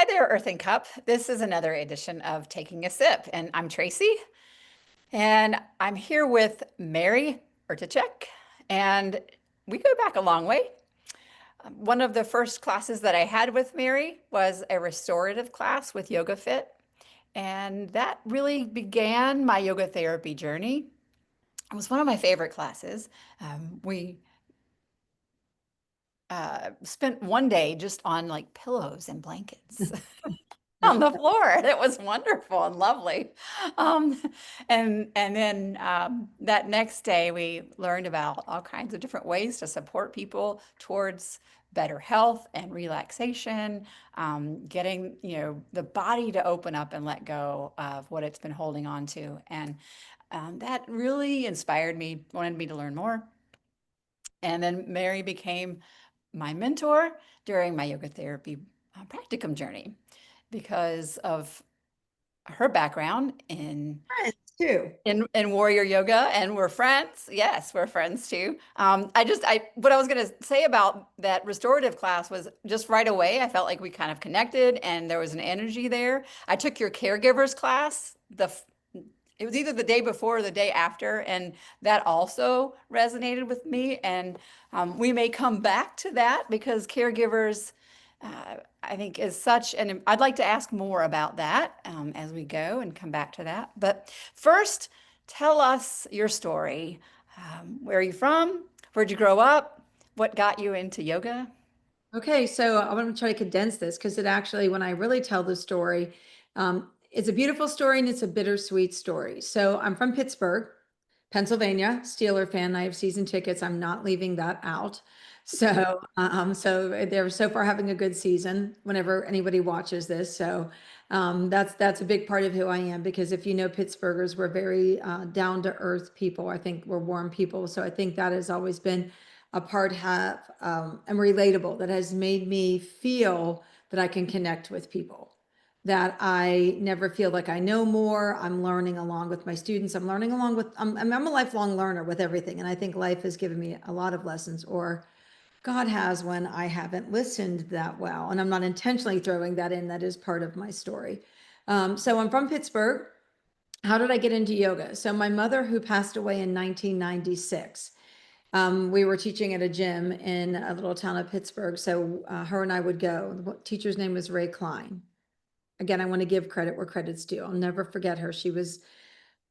Hi there, Earth and Cup. This is another edition of Taking a Sip, and I'm Tracy, and I'm here with Mary Erteschik, and we go back a long way. One of the first classes that I had with Mary was a restorative class with YogaFit, and that really began my yoga therapy journey. It was one of my favorite classes. We spent one day just on like pillows and blankets. On the floor. It was wonderful and lovely. Um, and then that next day we learned about all kinds of different ways to support people towards better health and relaxation, getting, the body to open up and let go of what it's been holding on to. And that really inspired me, wanted me to learn more. And then Mary became my mentor during my yoga therapy practicum journey because of her background Friends too. in warrior yoga, and we're friends. Yes, we're friends too. What I was going to say about that restorative class was just right away, I felt like we kind of connected and there was an energy there. I took your caregivers class. It was either the day before or the day after, and that also resonated with me. And we may come back to that because caregivers, I think, is such and I'd like to ask more about that as we go and come back to that. But first, tell us your story. Where are you from? Where'd you grow up? What got you into yoga? Okay, so I want to try to condense this because it actually, when I really tell the story, it's a beautiful story and it's a bittersweet story. So I'm from Pittsburgh, Pennsylvania, Steeler fan. I have season tickets. I'm not leaving that out. So they're so far having a good season whenever anybody watches this. So that's a big part of who I am because if you know Pittsburghers, we're very down to earth people. I think we're warm people. So I think that has always been a part have and relatable that has made me feel that I can connect with people, that I never feel like I know more. I'm learning along with my students. I'm learning along with, I'm a lifelong learner with everything. And I think life has given me a lot of lessons, or God has when I haven't listened that well. And I'm not intentionally throwing that in. That is part of my story. So I'm from Pittsburgh. How did I get into yoga? So my mother, who passed away in 1996, we were teaching at a gym in a little town of Pittsburgh. So her and I would go. The teacher's name was Ray Klein. Again, I want to give credit where credit's due. I'll never forget her. She was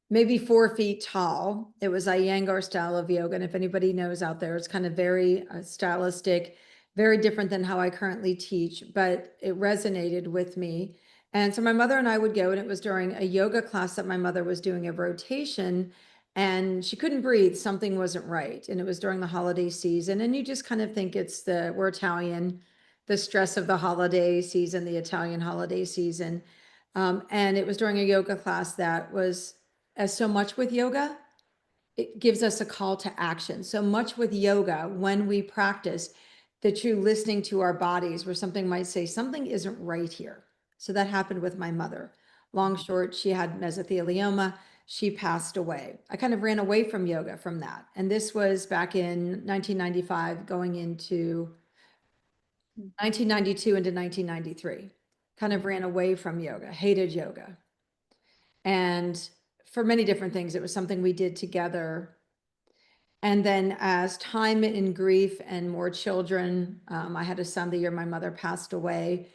maybe 4 feet tall. It was Iyengar style of yoga. And if anybody knows out there, it's kind of very stylistic, very different than how I currently teach, but it resonated with me. And so my mother and I would go, and it was during a yoga class that my mother was doing a rotation and she couldn't breathe. Something wasn't right. And it was during the holiday season. And you just kind of think we're Italian, the stress of the holiday season, the Italian holiday season. And it was during a yoga class that was, as so much with yoga, it gives us a call to action. So much with yoga, when we practice, the true listening to our bodies, where something might say, something isn't right here. So that happened with my mother. Long, short, she had mesothelioma. She passed away. I kind of ran away from yoga from that. And this was back in 1995, going into 1992 into 1993. Kind of ran away from yoga, hated yoga. And for many different things, it was something we did together. And then as time and grief and more children, I had a son the year my mother passed away,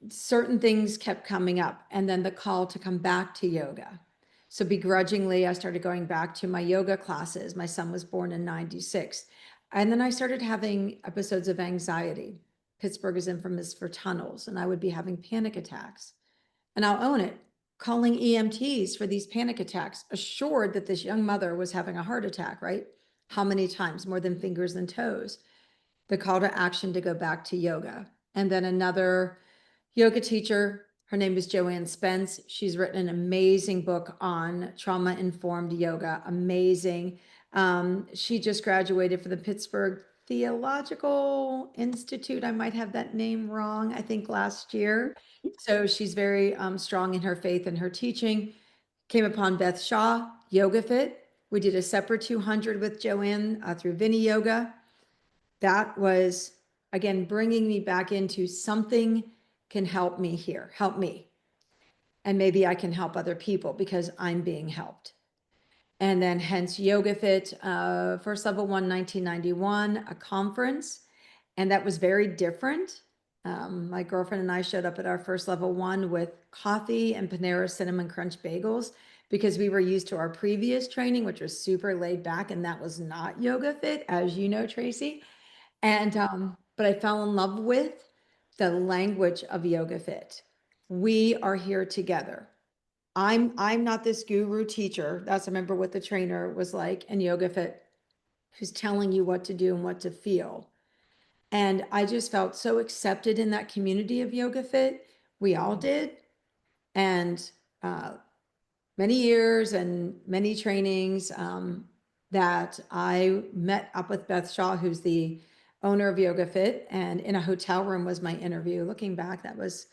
certain things kept coming up. And then the call to come back to yoga. So begrudgingly, I started going back to my yoga classes. My son was born in 96. And then I started having episodes of anxiety. Pittsburgh is infamous for tunnels, and I would be having panic attacks. And I'll own it, calling EMTs for these panic attacks, assured that this young mother was having a heart attack, right? How many times? More than fingers and toes. The call to action to go back to yoga. And then another yoga teacher, her name is Joanne Spence. She's written an amazing book on trauma-informed yoga. Amazing. She just graduated from the Pittsburgh Theological Institute. I might have that name wrong, I think last year. So she's very strong in her faith and her teaching. Came upon Beth Shaw, YogaFit. We did a separate 200 with Joanne through Vinny Yoga. That was, again, bringing me back into something can help me here, help me. And maybe I can help other people because I'm being helped. And then hence YogaFit, first level one, 1991, a conference. And that was very different. My girlfriend and I showed up at our first level one with coffee and Panera Cinnamon Crunch bagels because we were used to our previous training, which was super laid back, and that was not YogaFit, as you know, Tracy. And but I fell in love with the language of YogaFit. We are here together. I'm not this guru teacher. That's, I remember what the trainer was like in YogaFit, who's telling you what to do and what to feel. And I just felt so accepted in that community of YogaFit. We all did. And uh, many years and many trainings that I met up with Beth Shaw, who's the owner of YogaFit, and in a hotel room was my interview. Looking back, that was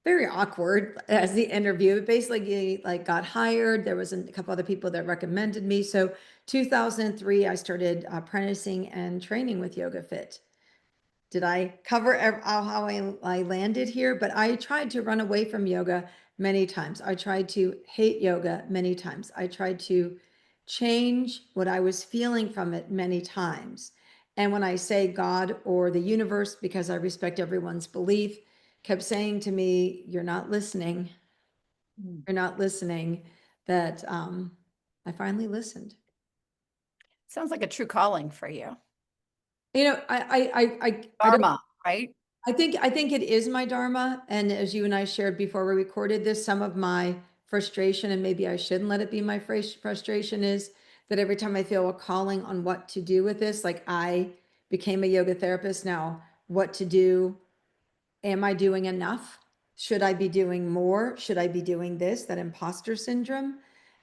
very awkward as the interview. It basically like got hired. There was a couple other people that recommended me. So 2003, I started apprenticing and training with YogaFit. Did I cover how I landed here? But I tried to run away from yoga many times. I tried to hate yoga many times. I tried to change what I was feeling from it many times. And when I say God or the universe, because I respect everyone's belief, kept saying to me, "You're not listening. You're not listening," that I finally listened. Sounds like a true calling for you. You know, I don't. Dharma, right? I think it is my dharma. And as you and I shared before we recorded this, some of my frustration, and maybe I shouldn't let it be my frustration, is that every time I feel a calling on what to do with this, like I became a yoga therapist now, what to do? Am I doing enough? Should I be doing more? Should I be doing this? That imposter syndrome.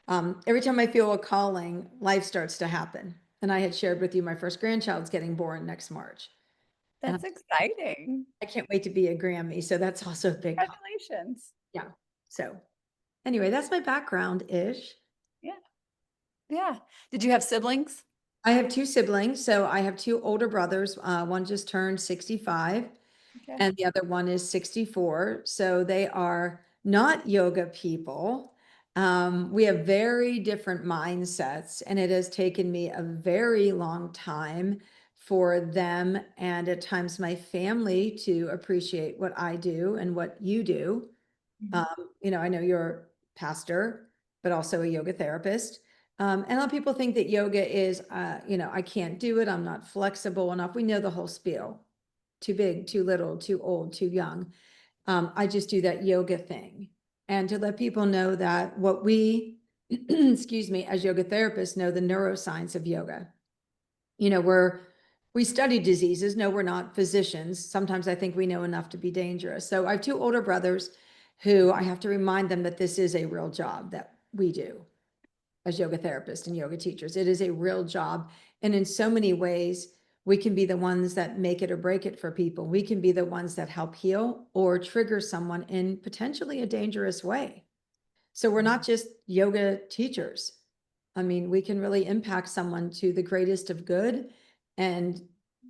Every time I feel a calling, life starts to happen. And I had shared with you my first grandchild's getting born next March. And That's exciting. I can't wait to be a Grammy. So that's also a big call. Congratulations. Yeah. So anyway, that's my background-ish. Yeah. Yeah. Did you have siblings? I have two siblings. So I have two older brothers. One just turned 65 Okay. and the other one is 64. So they are not yoga people. We have very different mindsets, and it has taken me a very long time for them and at times my family to appreciate what I do and what you do. Mhm. I know you're a pastor, but also a yoga therapist. And a lot of people think that yoga is, I can't do it. I'm not flexible enough. We know the whole spiel. Too big, too little, too old, too young. I just do that yoga thing. And to let people know that what we, excuse me, as yoga therapists know the neuroscience of yoga. We study diseases. No, we're not physicians. Sometimes I think we know enough to be dangerous. So I have two older brothers who I have to remind them that this is a real job that we do as yoga therapists and yoga teachers. It is a real job. And in so many ways, we can be the ones that make it or break it for people. We can be the ones that help heal or trigger someone in potentially a dangerous way. So we're not just yoga teachers. I mean, we can really impact someone to the greatest of good and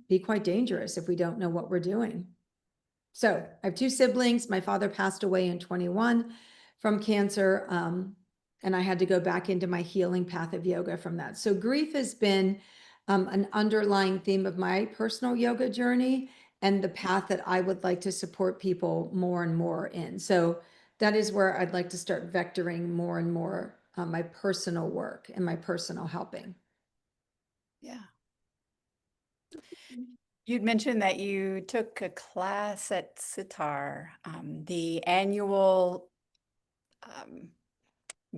be quite dangerous if we don't know what we're doing. So I have two siblings. My father passed away in 21 from cancer. And I had to go back into my healing path of yoga from that. So grief has been an underlying theme of my personal yoga journey and the path that I would like to support people more and more in. So that is where I'd like to start vectoring more and more my personal work and my personal helping. Yeah. You'd mentioned that you took a class at sitar, the annual um,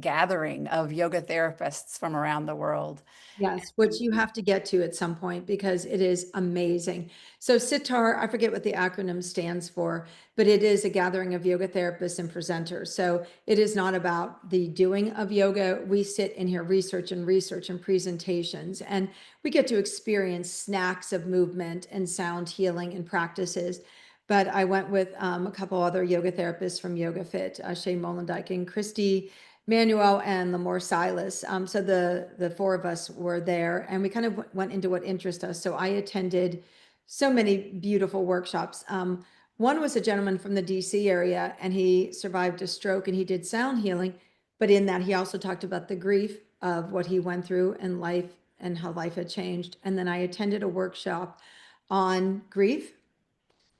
gathering of yoga therapists from around the world. Yes, which you have to get to at some point because it is amazing. So SITAR, I forget what the acronym stands for, but it is a gathering of yoga therapists and presenters. So it is not about the doing of yoga. We sit in here, research and presentations, and we get to experience snacks of movement and sound healing and practices. But I went with a couple other yoga therapists from YogaFit, Shay Molendijk and Christy Manuel and Lamore Silas. So the four of us were there, and we kind of went into what interests us. So I attended so many beautiful workshops. One was a gentleman from the DC area, and he survived a stroke and he did sound healing. But in that, he also talked about the grief of what he went through in life and how life had changed. And then I attended a workshop on grief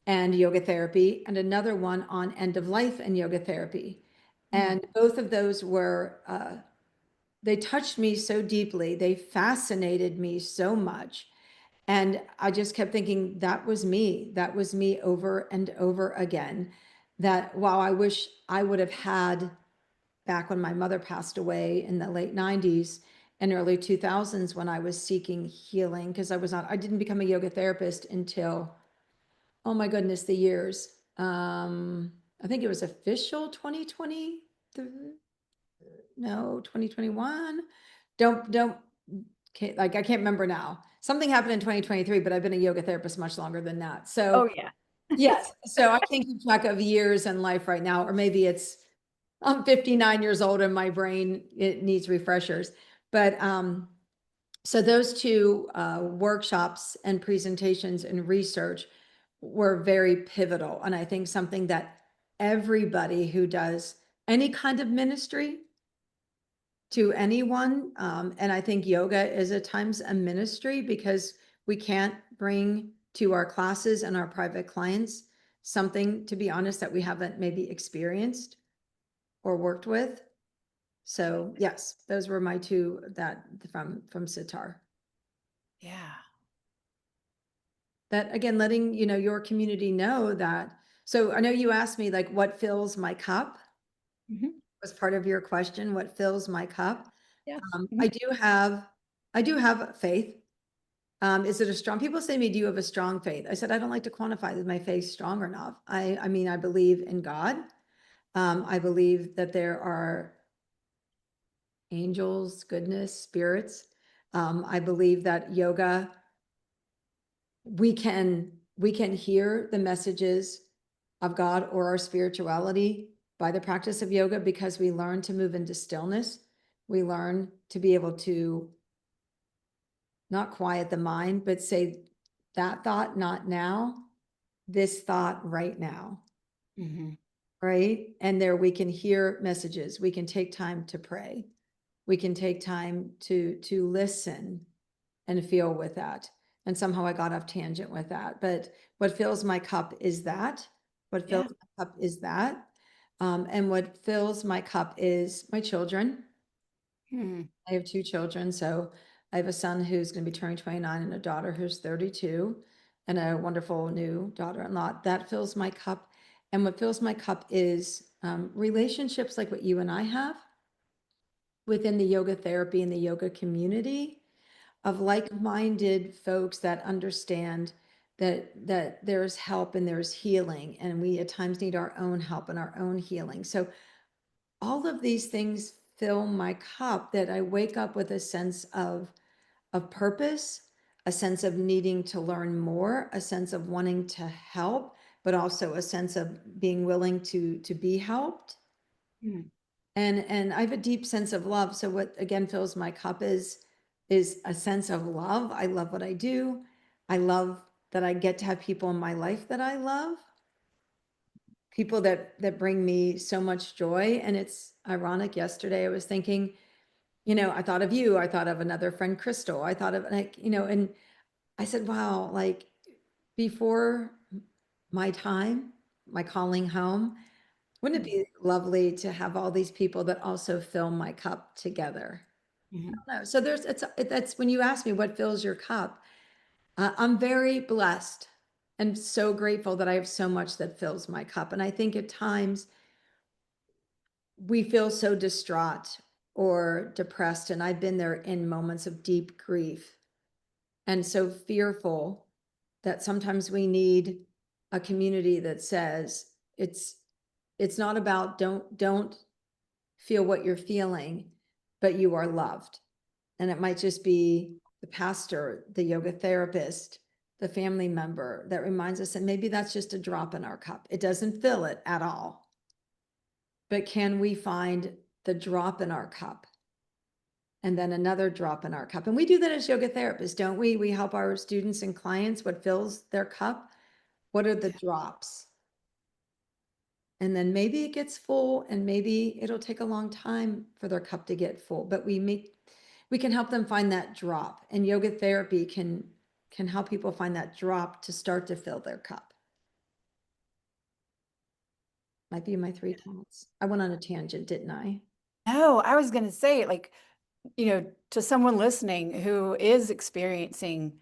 and yoga therapy, and another one on end of life and yoga therapy. Mm. And both of those were, they touched me so deeply. They fascinated me so much. And I just kept thinking, that was me. That was me over and over again. That while I wish I would have had back when my mother passed away in the late 90s and early 2000s when I was seeking healing, because I didn't become a yoga therapist until, oh my goodness, the years. I think it was official 2020, no, 2021. Don't, I can't remember now. Something happened in 2023, but I've been a yoga therapist much longer than that. So Oh, yeah. yes, so I can't keep track of years in life right now, or maybe I'm 59 years old and my brain, it needs refreshers. But so those two workshops and presentations and research were very pivotal. And I think something that everybody who does any kind of ministry to anyone, and I think yoga is at times a ministry because we can't bring to our classes and our private clients something, to be honest, that we haven't maybe experienced or worked with. So yes, those were my two that from Sitar. Yeah. That again, letting your community know that. So I know you asked me like what fills my cup Mhm. was part of your question. What fills my cup? Yeah. I Mhm. do have faith. Is it a strong? People say to me, "Do you have a strong faith?" I said, "I don't like to quantify is my faith strong or not. I mean, I believe in God. I believe that there are angels, goodness, spirits. I believe that yoga, we can hear the messages of God or our spirituality by the practice of yoga because we learn to move into stillness. We learn to be able to not quiet the mind, but say that thought, not now, this thought right now, Mhm. right? And there we can hear messages. We can take time to pray. We can take time to listen and feel with that. And somehow I got off tangent with that. But what fills my cup is that. What fills Yeah. my cup is that. And what fills my cup is my children. Mm. I have two children. So I have a son who's going to be turning 29 and a daughter who's 32 and a wonderful new daughter-in-law. That fills my cup. And what fills my cup is relationships like what you and I have within the yoga therapy and the yoga community of like-minded folks that understand that there's help and there's healing, and we at times need our own help and our own healing. So all of these things fill my cup, that I wake up with a sense of purpose, a sense of needing to learn more, a sense of wanting to help, but also a sense of being willing to be helped. Mm. And I have a deep sense of love. So what again fills my cup is a sense of love. I love what I do. I love that I get to have people in my life that I love, people that bring me so much joy. And it's ironic. Yesterday I was thinking, I thought of you. I thought of another friend, Crystal. I thought of and I said, wow, like before my time, my calling home, wouldn't it Mm. be lovely to have all these people that also fill my cup together? Mhm. No, so that's when you ask me what fills your cup. I'm very blessed and so grateful that I have so much that fills my cup. And I think at times we feel so distraught or depressed, and I've been there in moments of deep grief and so fearful that sometimes we need a community that says it's not about don't feel what you're feeling, but you are loved. And it might just be the pastor, the yoga therapist, the family member that reminds us that maybe that's just a drop in our cup. It doesn't fill it at all. But can we find the drop in our cup and then another drop in our cup? And we do that as yoga therapists, don't we? We help our students and clients what fills their cup. What are the drops? And then maybe it gets full and maybe it'll take a long time for their cup to get full, but we can help them find that drop, and yoga therapy can help people find that drop to start to fill their cup. Might be my 3 thoughts. I went on a tangent, didn't I? No, I was going to say, like, to someone listening who is experiencing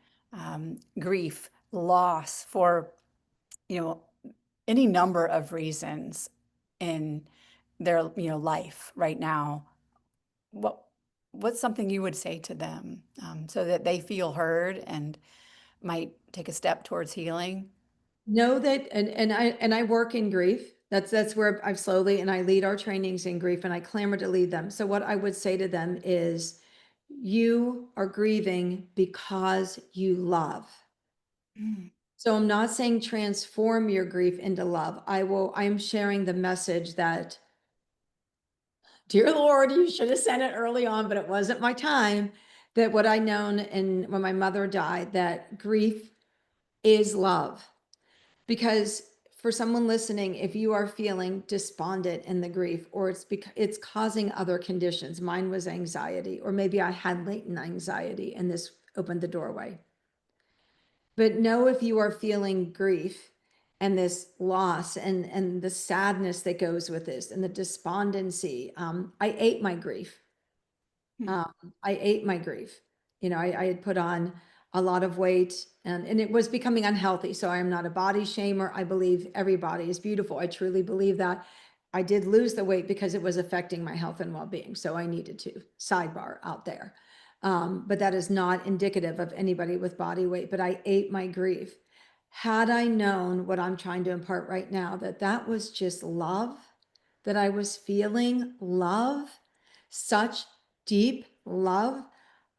grief, loss for, you know, any number of reasons in their, life right now, what what's something you would say to them so that they feel heard and might take a step towards healing? Know that, and I work in grief. That's where I've slowly, and I lead our trainings in grief, and I clamor to lead them. So what I would say to them is, you are grieving because you love. Mm. So I'm not saying transform your grief into love. I am sharing the message that, dear Lord, you should have sent it early on, but it wasn't my time. That what I known, and when my mother died, that grief is love. Because for someone listening, if you are feeling despondent in the grief, or it's because it's causing other conditions, mine was anxiety, or maybe I had latent anxiety and this opened the doorway. But know, if you are feeling grief and this loss and the sadness that goes with this and the despondency, I ate my grief. Mm. Um, I ate my grief. I had put on a lot of weight, and it was becoming unhealthy. So I am not a body shamer. I believe every body is beautiful. I truly believe that. I did lose the weight because it was affecting my health and well-being. So I needed to, sidebar out there. But that is not indicative of anybody with body weight, but I ate my grief. Had I known what I'm trying to impart right now, that that was just love, that I was feeling love, such deep love.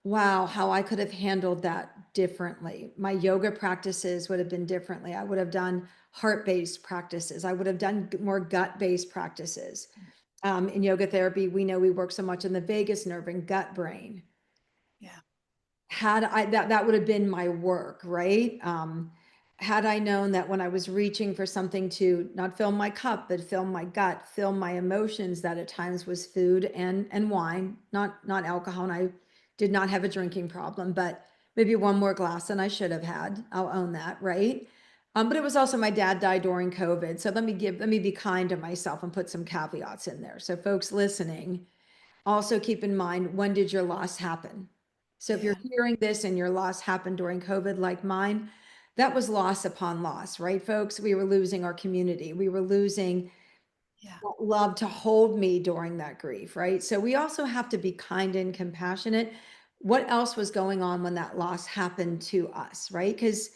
Wow, how I could have handled that differently. My yoga practices would have been differently. I would have done heart-based practices. I would have done more gut-based practices. In yoga therapy, we know we work so much in the vagus nerve and gut brain. Yeah. Had I that would have been my work, right? Had I known that when I was reaching for something to not fill my cup, but fill my gut, fill my emotions, that at times was food and wine, not alcohol. And I did not have a drinking problem, but maybe one more glass than I should have had. I'll own that, right? But it was also, my dad died during COVID. So let me be kind to myself and put some caveats in there. So folks listening, also keep in mind, when did your loss happen? So if you're Yeah. hearing this and your loss happened during COVID, like mine, that was loss upon loss, right, folks? We were losing our community. We were losing Yeah. love to hold me during that grief, right? So we also have to be kind and compassionate. What else was going on when that loss happened to us, right? Because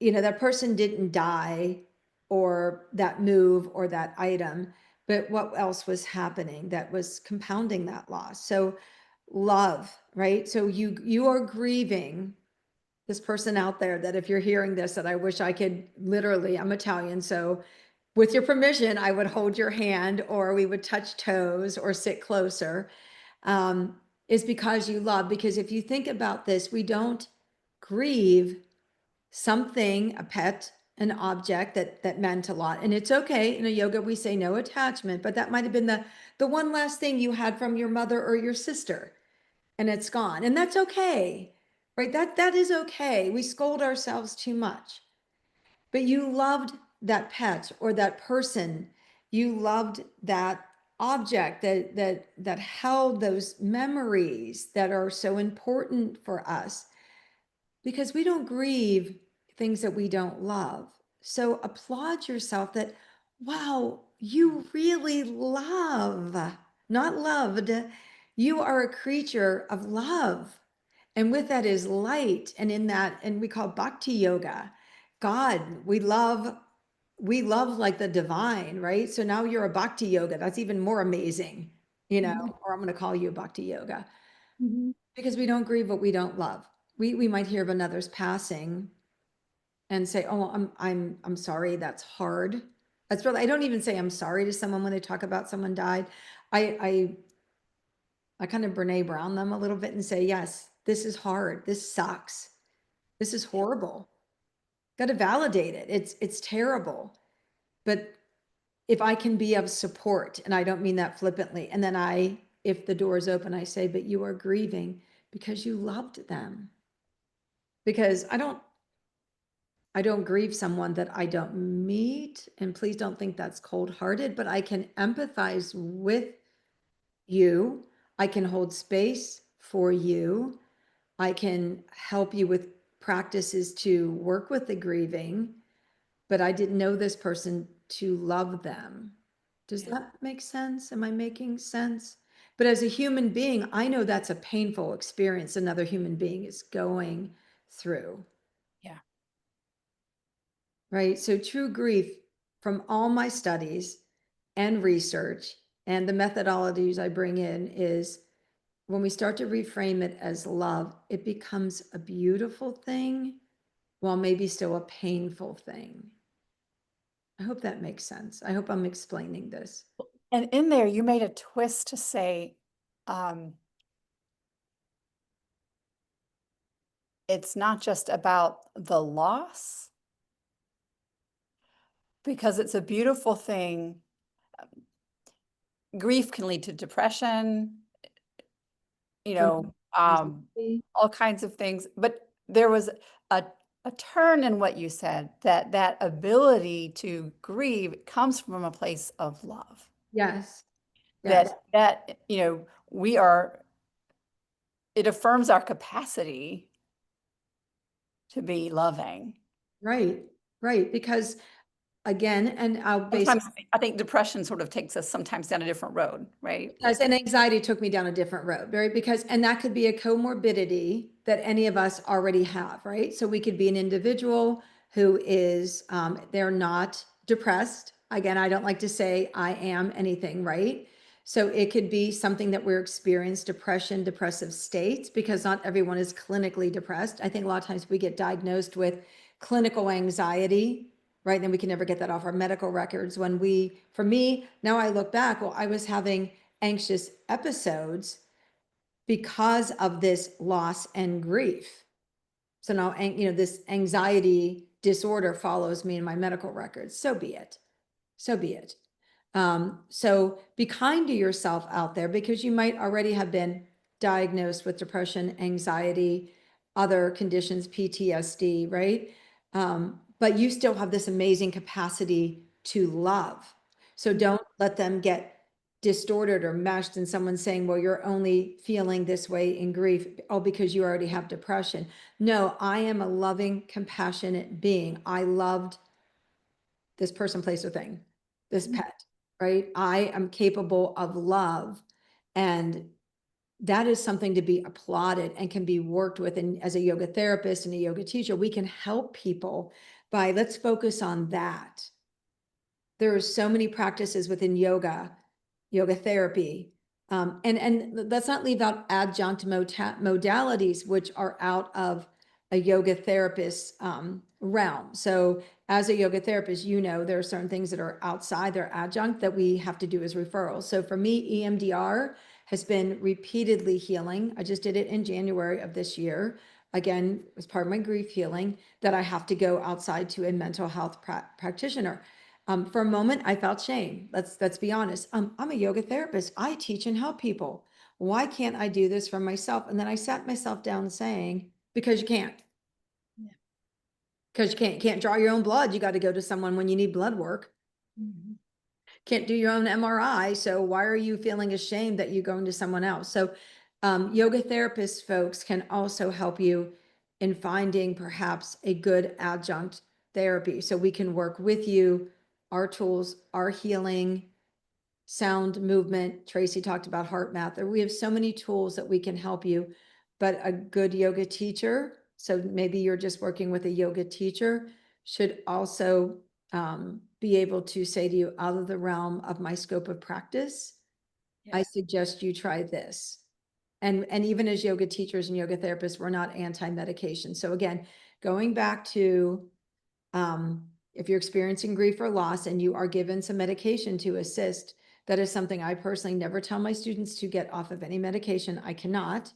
that person didn't die, or that move, or that item, but what else was happening that was compounding that loss? So love, right? So you are grieving this person out there, that if you're hearing this, that I wish I could literally, I'm Italian, so with your permission, I would hold your hand, or we would touch toes or sit closer, um, is because you love. Because if you think about this, we don't grieve something, a pet, an object that meant a lot. And it's okay. In a yoga, we say no attachment, but that might have been the one last thing you had from your mother or your sister, and it's gone. And that's okay, right? That is okay. We scold ourselves too much. But you loved that pet or that person. You loved that object that held those memories that are so important for us, because we don't grieve things that we don't love. So applaud yourself that, wow, you really love, not loved. You are a creature of love. And with that is light. And in that, and we call bhakti yoga, God, we love like the divine, right? So now you're a bhakti yoga. That's even more amazing, Mhm. or I'm going to call you a bhakti yoga, Mhm. because we don't grieve what we don't love. We might hear of another's passing and say, "Oh, I'm sorry. That's hard." That's really, I don't even say I'm sorry to someone when they talk about someone died. I kind of Brene Brown them a little bit and say, "Yes, this is hard. This sucks. This is horrible. Got to validate it. It's terrible, but if I can be of support, and I don't mean that flippantly, and then if the door is open, I say, but you are grieving because you loved them. Because I don't grieve someone that I don't meet, and please don't think that's cold-hearted, but I can empathize with you. I can hold space for you. I can help you with practices to work with the grieving, but I didn't know this person to love them. Does Yeah. that make sense? Am I making sense? But as a human being, I know that's a painful experience another human being is going through, Yeah. right? So true grief, from all my studies and research and the methodologies I bring in, is when we start to reframe it as love, it becomes a beautiful thing while maybe still a painful thing. I hope that makes sense. I hope I'm explaining this. And in there, you made a twist to say, um, it's not just about the loss, because it's a beautiful thing. Grief can lead to depression, you know, Anxiety. all kinds of things. But there was a, a turn in what you said, that that ability to grieve comes from a place of love. Yes, yes, That, you know, we are, it affirms our capacity to be loving. right, right. Because again, and I'll Sometimes basically, I think depression sort of takes us sometimes down a different road, right? because and anxiety took me down a different road, right? Because and that could be a comorbidity that any of us already have, right? So we could be an individual who is they're not depressed. Again, I don't like to say I am anything, right? So it could be something that we're experiencing depression, depressive states, because not everyone is clinically depressed. I think a lot of times we get diagnosed with clinical anxiety, right? And then we can never get that off our medical records. When for me, now I look back, well, I was having anxious episodes because of this loss and grief. So now, this anxiety disorder follows me in my medical records. So be it. So be it. So be kind to yourself out there, because you might already have been diagnosed with depression, anxiety, other conditions, PTSD, right? But you still have this amazing capacity to love. So don't let them get distorted or meshed in someone saying, well, you're only feeling this way in grief, oh, because you already have depression. No, I am a loving, compassionate being. I loved this person, place, or thing, this pet, right? I am capable of love. And that is something to be applauded and can be worked with. And as a yoga therapist and a yoga teacher, we can help people by, let's focus on that. There are so many practices within yoga, yoga therapy. And let's not leave out adjunct modalities, which are out of a yoga therapist realm. So as a yoga therapist, there are certain things that are outside their adjunct that we have to do as referrals. So for me, EMDR has been repeatedly healing. I just did it in January of this year. Again, as part of my grief healing, that I have to go outside to a mental health practitioner. For a moment, I felt shame. Let's be honest. I'm a yoga therapist. I teach and help people. Why can't I do this for myself? And then I sat myself down saying, because you can't. Yeah. Because you can't draw your own blood. You got to go to someone when you need blood work. Mhm. Can't do your own MRI. So why are you feeling ashamed that you're going to someone else? So yoga therapist folks can also help you in finding perhaps a good adjunct therapy. So we can work with you, our tools, our healing, sound, movement. Tracy talked about heart math. We have so many tools that we can help you, but a good yoga teacher, so maybe you're just working with a yoga teacher, should also be able to say to you, out of the realm of my scope of practice, I Yeah. suggest you try this. And even as yoga teachers and yoga therapists, we're not anti-medication. So again, going back to if you're experiencing grief or loss and you are given some medication to assist, that is something I personally never tell my students to get off of any medication. I cannot.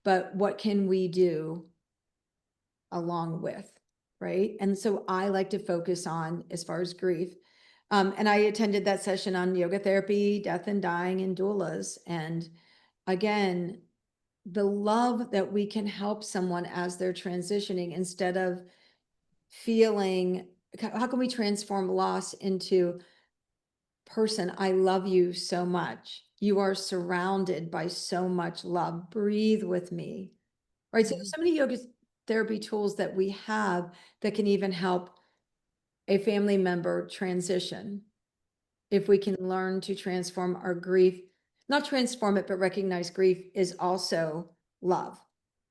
But what can we do along with, right? And so I like to focus on, as far as grief, And I attended that session on yoga therapy, death and dying, and doulas. And again, the love that we can help someone as they're transitioning instead of feeling, how can we transform loss into person, I love you so much. You are surrounded by so much love. Breathe with me. Right. So there's Mhm. so many yoga therapy tools that we have that can even help a family member transition. If we can learn to transform our grief, not transform it, but recognize grief is also love.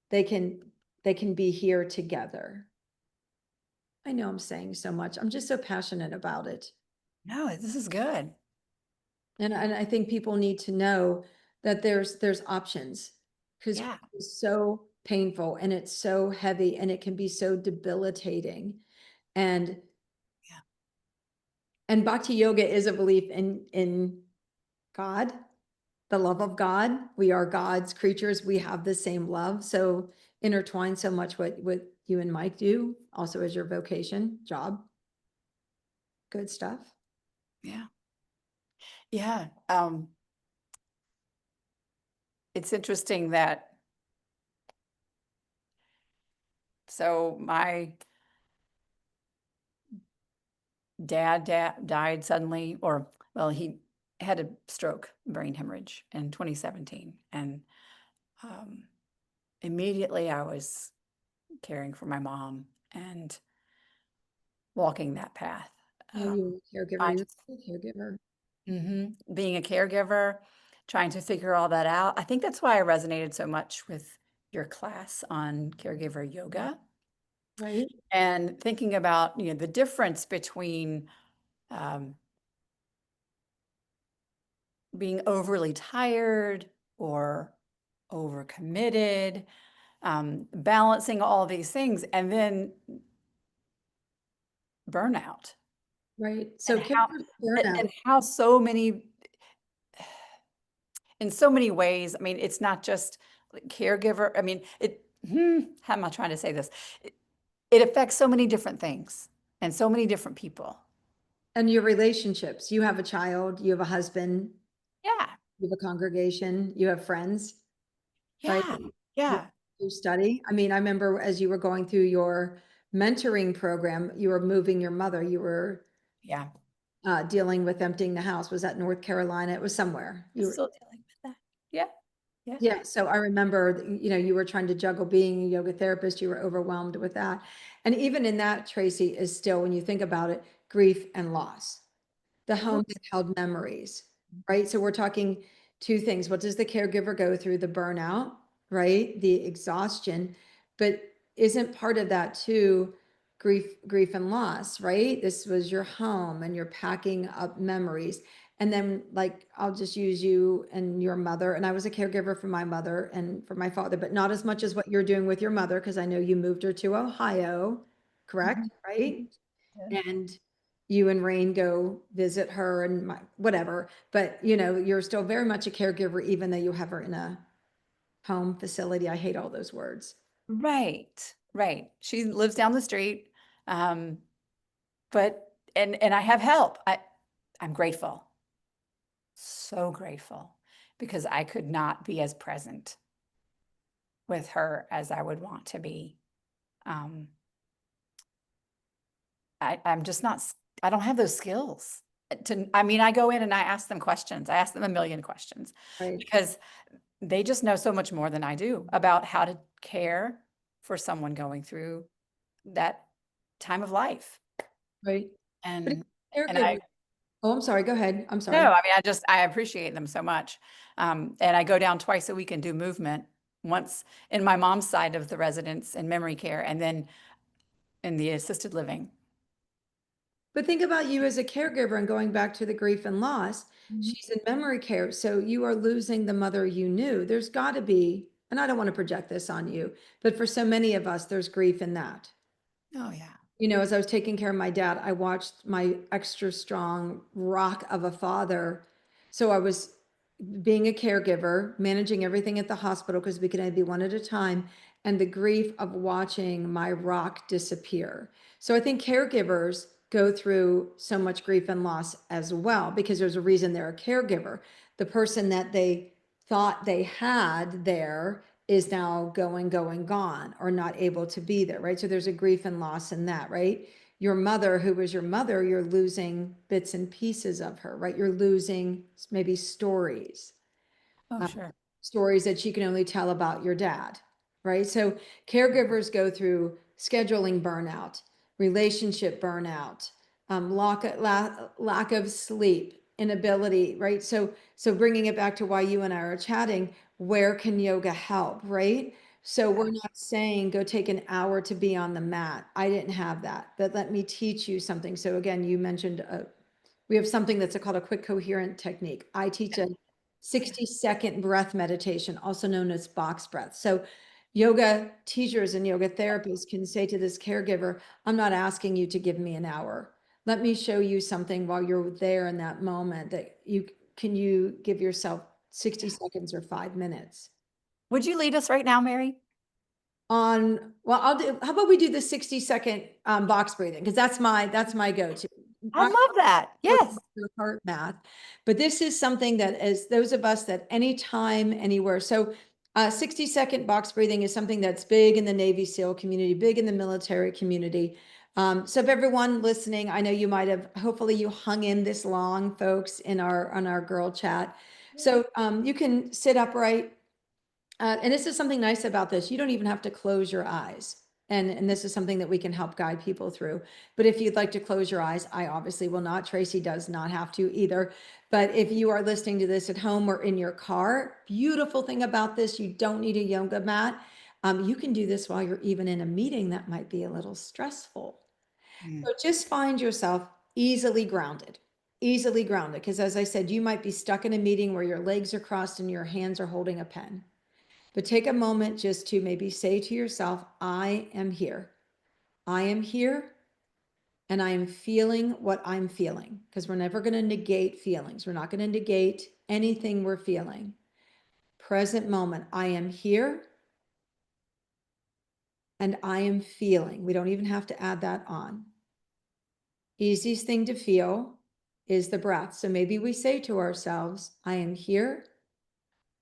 They can they can be here together. I know I'm saying so much. I'm just so passionate about it. No, this is good. And I think people need to know that there's options because Yeah. it's so painful and it's so heavy and it can be so debilitating. And Yeah. and bhakti yoga is a belief in God, the love of God. We are God's creatures. We have the same love. So intertwine so much what you and Mike do, also as your vocation, job, good stuff. Yeah. Yeah. It's interesting that so my dad died suddenly, or well, he had a stroke, brain hemorrhage in 2017, and um, immediately I was caring for my mom and walking that path. Yeah, Um, you're a caregiver. trying You're a caregiver. being a caregiver, trying to figure all that out. I think that's why I resonated so much with your class on caregiver yoga Right. and thinking about, the difference between um, being overly tired or overcommitted, balancing all these things, and then burnout, Right. So and how caregiver burnout. and how so many in so many ways. I mean, it's not just like caregiver. I mean, how am I trying to say this? It, it affects so many different things and so many different people. And your relationships. You have a child, you have a husband, Yeah, you have a congregation, you have friends, right? yeah, You yeah, you study. I mean, I remember as you were going through your mentoring program, you were moving your mother, you were yeah. dealing with emptying the house. Was that North Carolina? It was somewhere. I'm You were, still dealing with that. Yeah, yeah, yeah. So I remember, you were trying to juggle being a yoga therapist, you were overwhelmed with that. And even in that, Tracy, is still, when you think about it, grief and loss. The of home course. that held memories, right? So we're talking two things. What does the caregiver go through? The burnout, right? The exhaustion, but isn't part of that too grief and loss, right? This was your home and you're packing up memories. And then like I'll just use you and your mother. And I was a caregiver for my mother and for my father, but not as much as what you're doing with your mother, because I know you moved her to Ohio, correct? Mhm. Right? Yeah. And you and Rain go visit her and whatever, but you're still very much a caregiver, even though you have her in a home facility. I hate all those words. Right, right. She lives down the street, um, but and I have help. I'm grateful, so grateful, because I could not be as present with her as I would want to be. Um, I'm just not. I don't have those skills. I mean, I go in and I ask them questions. I ask them a million questions Right, because they just know so much more than I do about how to care for someone going through that time of life. right. But And a and I caregiver, oh, I'm sorry, go ahead. I'm no, sorry. I mean, I appreciate them so much. And I go down twice a week and do movement, once in my mom's side of the residence in memory care, and then in the assisted living. But think about you as a caregiver and going back to the grief and loss. Mhm. She's in memory care. So you are losing the mother you knew. There's got to be, and I don't want to project this on you, but for so many of us, there's grief in that. Oh yeah. As I was taking care of my dad, I watched my extra strong rock of a father. So I was being a caregiver, managing everything at the hospital because we could only be one at a time, and the grief of watching my rock disappear. So I think caregivers go through so much grief and loss as well, because there's a reason they're a caregiver. The person that they thought they had there is now gone, or not able to be there, right? So there's a grief and loss in that, right? Your mother, who was your mother, you're losing bits and pieces of her, right? You're losing maybe stories, Oh, sure. stories that you can only tell about your dad, right? So caregivers go through scheduling burnout, relationship burnout, lack of sleep, inability, right? So bringing it back to why you and I are chatting, where can yoga help, right? So we're not saying go take an hour to be on the mat. I didn't have that, but let me teach you something. So again, you mentioned we have something that's called a quick coherent technique. I teach a 60-second breath meditation, also known as box breath. So yoga teachers and yoga therapists can say to this caregiver, I'm not asking you to give me an hour. Let me show you something while you're there in that moment that you give yourself 60 seconds or 5 minutes. Would you lead us right now, Mary? I'll do, how about we do the 60-second box breathing? Because that's my go-to. I love that. Yes. Your heart math, but this is something that, as those of us that anytime, anywhere. So 60-second box breathing is something that's big in the Navy SEAL community, big in the military community. So if everyone listening, I know you might have, hopefully you hung in this long, folks, on our girl chat. So you can sit upright. And this is something nice about this. You don't even have to close your eyes. And this is something that we can help guide people through. But if you'd like to close your eyes, I obviously will not. Tracy does not have to either. But if you are listening to this at home or in your car, beautiful thing about this, you don't need a yoga mat. You can do this while you're even in a meeting that might be a little stressful. So just find yourself easily grounded, easily grounded. Because as I said, you might be stuck in a meeting where your legs are crossed and your hands are holding a pen. But take a moment just to maybe say to yourself, I am here. I am here and I am feeling what I'm feeling, because we're never going to negate feelings. We're not going to negate anything we're feeling. Present moment, I am here and I am feeling. We don't even have to add that on. Easiest thing to feel is the breath. So maybe we say to ourselves, I am here,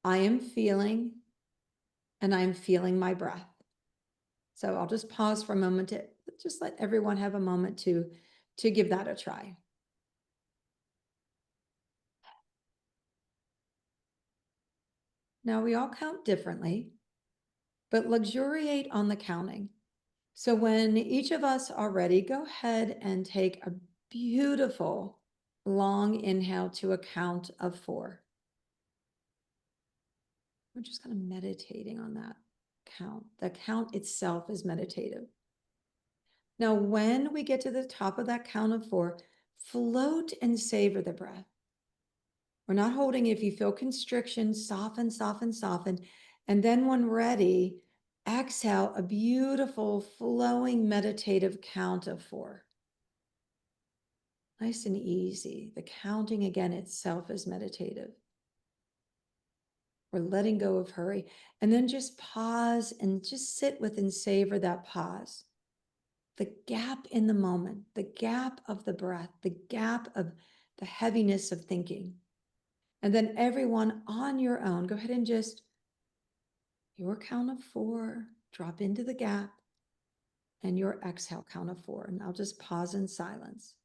I am feeling, and I'm feeling my breath. So I'll just pause for a moment to just let everyone have a moment to give that a try. Now we all count differently, but luxuriate on the counting. So when each of us are ready, go ahead and take a beautiful long inhale to a count of 4. We're just kind of meditating on that count. The count itself is meditative. Now, when we get to the top of that count of 4, float and savor the breath. We're not holding it. If you feel constriction, soften, soften, soften. And then when ready, exhale a beautiful flowing meditative count of 4. Nice and easy. The counting again itself is meditative. We're letting go of hurry. And then just pause and just sit with and savor that pause. The gap in the moment, the gap of the breath, the gap of the heaviness of thinking. And then everyone on your own, go ahead and just, your count of 4, drop into the gap, and your exhale count of 4. And I'll just pause in silence.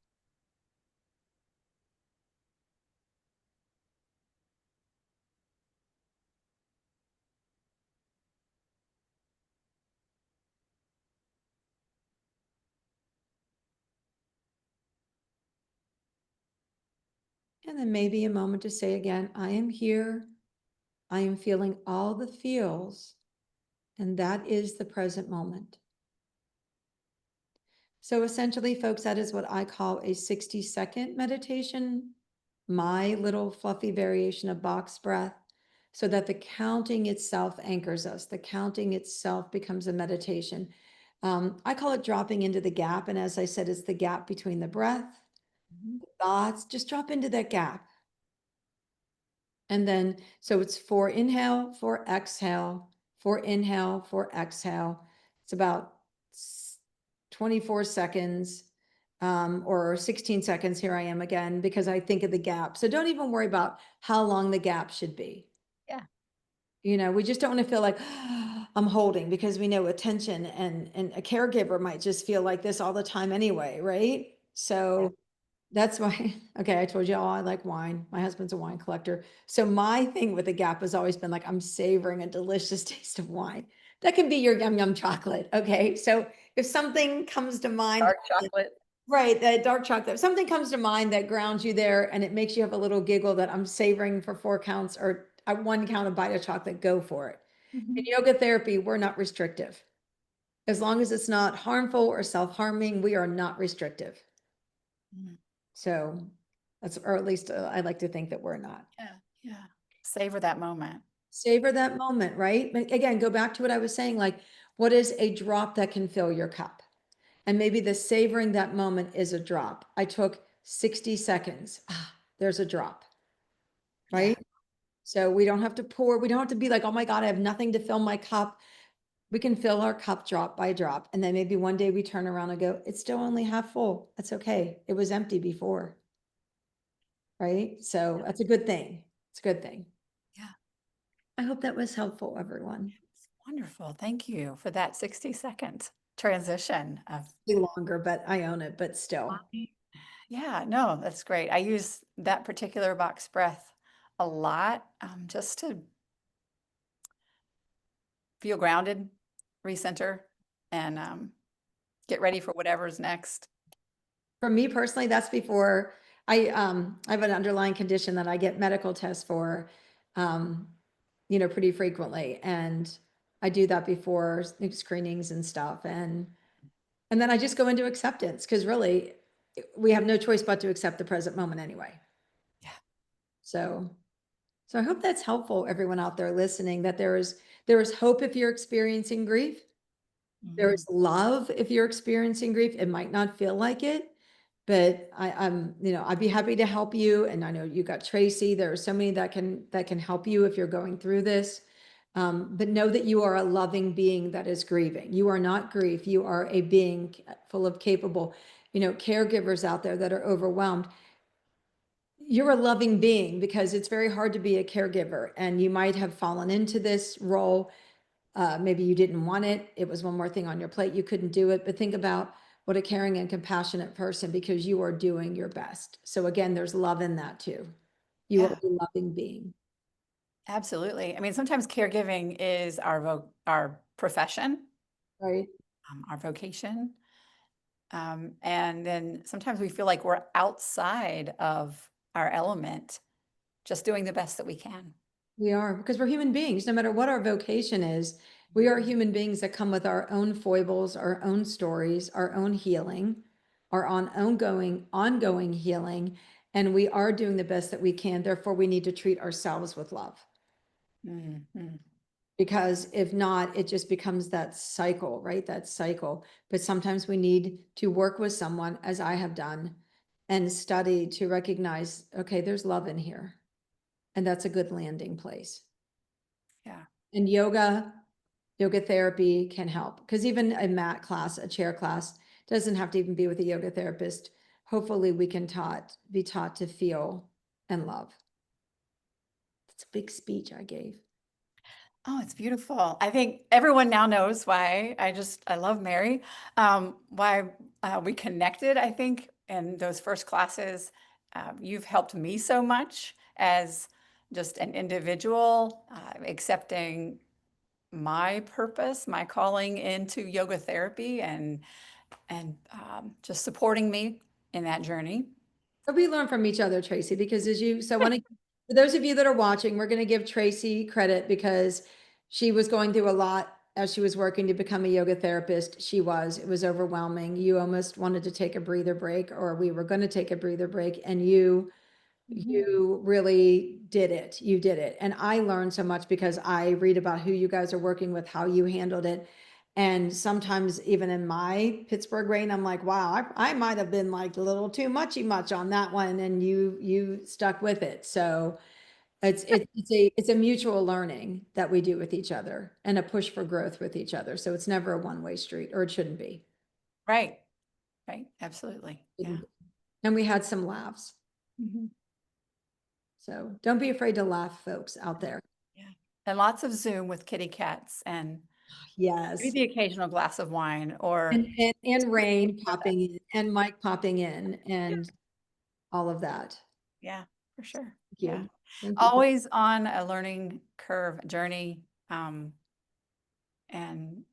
And then maybe a moment to say again, I am here. I am feeling all the feels, and that is the present moment. So essentially, folks, that is what I call a 60-second meditation, my little fluffy variation of box breath, so that the counting itself anchors us. The counting itself becomes a meditation. I call it dropping into the gap. And as I said, it's the gap between the breath, the thoughts, just drop into that gap. And then, so it's 4 inhale, 4 exhale, 4 inhale, 4 exhale. It's about 24 seconds. or 16 seconds, here I am again, because I think of the gap. So don't even worry about how long the gap should be. Yeah. We just don't want to feel like I'm holding, because we know attention and a caregiver might just feel like this all the time anyway, right? Yeah. So that's why, okay, I told you all I like wine. My husband's a wine collector. So my thing with the gap has always been like, I'm savoring a delicious taste of wine. That can be your yum yum chocolate. Okay. So if something comes to mind, Dark chocolate. right, that dark chocolate, if something comes to mind that grounds you there and it makes you have a little giggle that I'm savoring for 4 counts or one count of bite of chocolate, go for it. In Mhm. yoga therapy, we're not restrictive. As long as it's not harmful or self-harming, we are not restrictive. Mhm. So that's, or at least I like to think that we're not. Yeah. Yeah. Savor that moment. Savor that moment, right? But again, go back to what I was saying, like, what is a drop that can fill your cup? And maybe the savoring that moment is a drop. I took 60 seconds. Ah, there's a drop, Yeah. right? So we don't have to pour, we don't have to be like, oh my God, I have nothing to fill my cup. We can fill our cup drop by drop. And then maybe one day we turn around and go, it's still only half full. That's okay. It was empty before, right? So that's a good thing. It's a good thing. Yeah. I hope that was helpful, everyone. It's wonderful. Thank you for that 60-second transition of Be longer, but I own it, but still. yeah, no, that's great. I use that particular box breath a lot, just to feel grounded, recenter, and get ready for whatever's next. For me personally, that's before I have an underlying condition that I get medical tests for, um, pretty frequently. And I do that before screenings and stuff. And then I just go into acceptance, because really we have no choice but to accept the present moment anyway. Yeah. So so I hope that's helpful, everyone out there listening, that there is hope if you're experiencing grief. There Mhm. is love if you're experiencing grief. It might not feel like it, but I'd be happy to help you. And I know you got Tracy. There are so many that can help you if you're going through this. But know that you are a loving being that is grieving. You are not grief. You are a being full of capable, caregivers out there that are overwhelmed. You're a loving being, because it's very hard to be a caregiver, and you might have fallen into this role. Maybe you didn't want it. It was one more thing on your plate. You couldn't do it. But think about what a caring and compassionate person, because you are doing your best. So again, there's love in that too. You are Yeah, a loving being, absolutely. I mean, sometimes caregiving is our profession, right? our vocation. And then sometimes we feel like we're outside of our element, just doing the best that we can. We are, because we're human beings. No matter what our vocation is, we are human beings that come with our own foibles, our own stories, our own healing, our ongoing healing. And we are doing the best that we can. Therefore, we need to treat ourselves with love. Mhm. Because if not, it just becomes that cycle, right? That cycle. But sometimes we need to work with someone, as I have done, and study to recognize, okay, there's love in here. And that's a good landing place. Yeah. And yoga therapy can help, because even a mat class, a chair class, doesn't have to even be with a yoga therapist. Hopefully we can be taught to feel and love. That's a big speech I gave. Oh, it's beautiful. I think everyone now knows why I love Mary. Why we connected, I think, in those first classes. You've helped me so much as just an individual, accepting my purpose, my calling into yoga therapy, and just supporting me in that journey. So we learn from each other, Tracy, because for those of you that are watching, we're going to give Tracy credit, because she was going through a lot as she was working to become a yoga therapist. It was overwhelming. You almost wanted to take a breather break, or we were going to take a breather break, and Mhm. you really did it. You did it. And I learned so much, because I read about who you guys are working with, how you handled it. And sometimes even in my Pittsburgh brain, I'm like, wow, I might have been like a little too much on that one. And you stuck with it. So it's a mutual learning that we do with each other, and a push for growth with each other. So it's never a one-way street, or it shouldn't be. Right, right, absolutely. Yeah. And we had some laughs. Mhm. So don't be afraid to laugh, folks out there. Yeah. And lots of Zoom with kitty cats and maybe Yes. the occasional glass of wine or And Rain with that. popping in and Mike popping in Yeah. and all of that. Yeah, for sure. Thank Yeah. you. Thank you. Always on a learning curve journey. And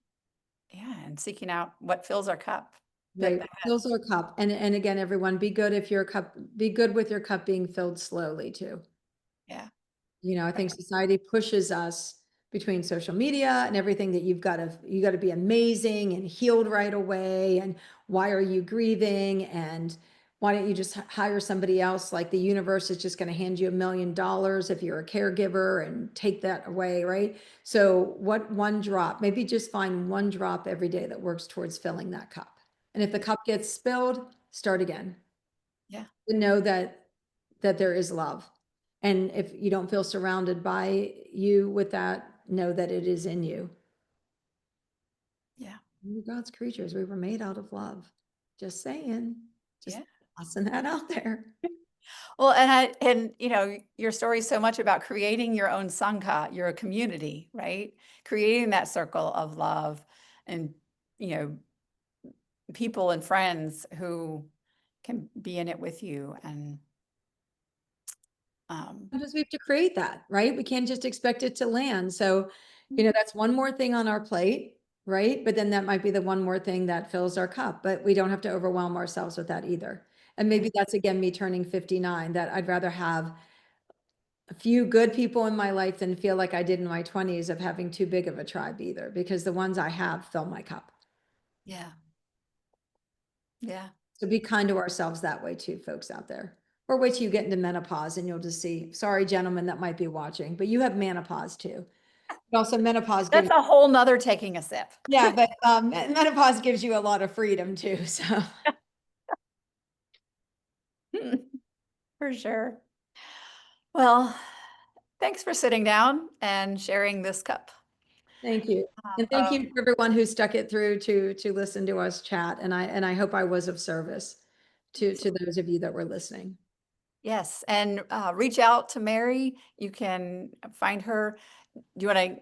yeah, and seeking out what fills our cup. That, Right. Fills our cup. And again, everyone, be good if your cup, be good with your cup being filled slowly too. yeah. You know, I Right. think society pushes us between social media and everything that you got to be amazing and healed right away. And why are you grieving? And why don't you just hire somebody else? Like the universe is just going to hand you $1 million if you're a caregiver and take that away, right? So what one drop, maybe just find one drop every day that works towards filling that cup. And if the cup gets spilled, start again. Yeah. To know that there is love. And if you don't feel surrounded by you with that, know that it is in you. Yeah. We're God's creatures. We were made out of love. Just saying. Just Yeah. tossing that out there. Well, and your story is so much about creating your own sangha, your community, right? Creating that circle of love and, you know, people and friends who can be in it with you. And Sometimes we have to create that, right? We can't just expect it to land. So, that's one more thing on our plate, right? But then that might be the one more thing that fills our cup, but we don't have to overwhelm ourselves with that either. And yeah, maybe that's again me turning 59, that I'd rather have a few good people in my life than feel like I did in my 20s of having too big of a tribe either, because the ones I have fill my cup. yeah, yeah. So be kind to ourselves that way too, folks out there. Or wait till you get into menopause and you'll just see, sorry, gentlemen that might be watching, but you have menopause too. But also menopause That's gives, a whole nother taking a sip. yeah, but menopause gives you a lot of freedom too. So For sure. Well, thanks for sitting down and sharing this cup. thank you. And thank Of you for everyone who stuck it through to listen to us chat. And I hope I was of service to those of you that were listening. yes, and reach out to Mary. You can find her. Do you want to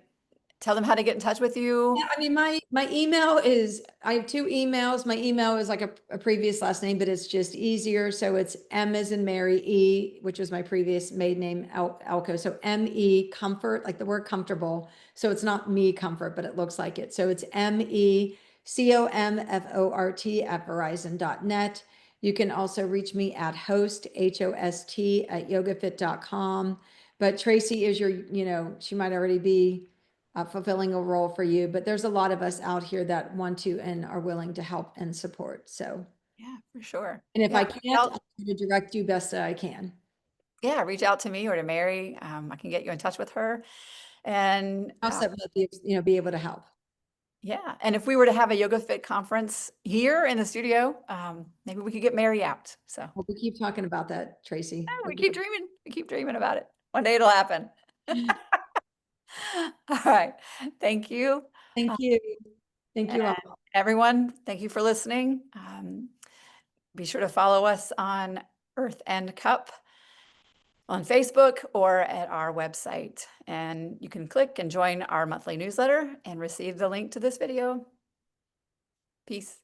tell them how to get in touch with Yeah, you? I mean, my email is, I have two emails. My email is like a previous last name, but it's just easier. So it's M as in Mary, E, which was my previous maiden name, Elko. So M-E comfort, like the word comfortable. So it's not me comfort, but it looks like it. So it's MECOMFORT at verizon.net. You can also reach me at host, HOST at YogaFit.com. But Tracy is she might already be fulfilling a role for you, but there's a lot of us out here that want to and are willing to help and support. So, Yeah, for sure. and if Yeah, I reach can't, out. I'll try to direct you best that I can. Yeah, reach out to me or to Mary. I can get you in touch with her. And I'll set be able to help. yeah, and if we were to have a Yoga Fit conference here in the studio, maybe we could get Mary out. So Well, we keep talking about that, Tracy. we keep dreaming. We keep dreaming about it. One day it'll happen. All right. Thank you. Thank Uh, you. Thank you and all. everyone, thank you for listening. Be sure to follow us on Earth and Cup on Facebook or at our website. And you can click and join our monthly newsletter and receive the link to this video. Peace.